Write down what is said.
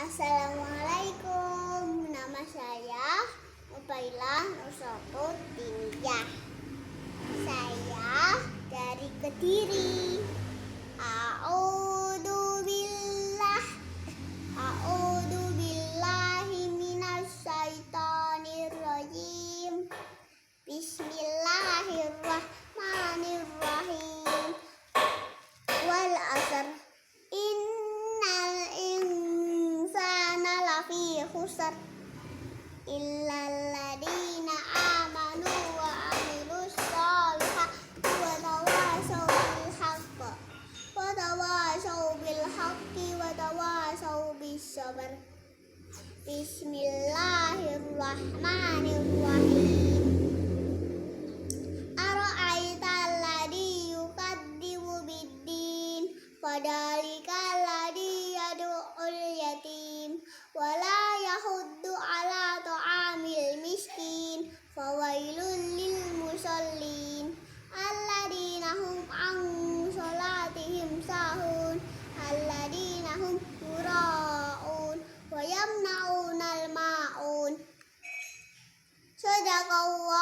Assalamualaikum, nama saya Ubaila Nusratut Diniyah. Saya dari Kediri. A'udzu billahi minasyaitonir rajim. Bismillahirrahmanirrahim. Wal 'asr. Innal insana lafi khusr illal ladzina amanu wa 'amilus sholihati wa tawashaw bil haqqi wa tawashaw bis sabr. Bismillahirrahmanirrahim. Ara'aital ladzi yukadzibu biddin fadzalikal ladzi yad'ul yatim wa la yahuddu 'ala ta'amil miskin fawailul lil musallin alladzina hum 'an sholatihim sahun alladzina hum yura'un wa yamna'unal ma'un. Shadaqallah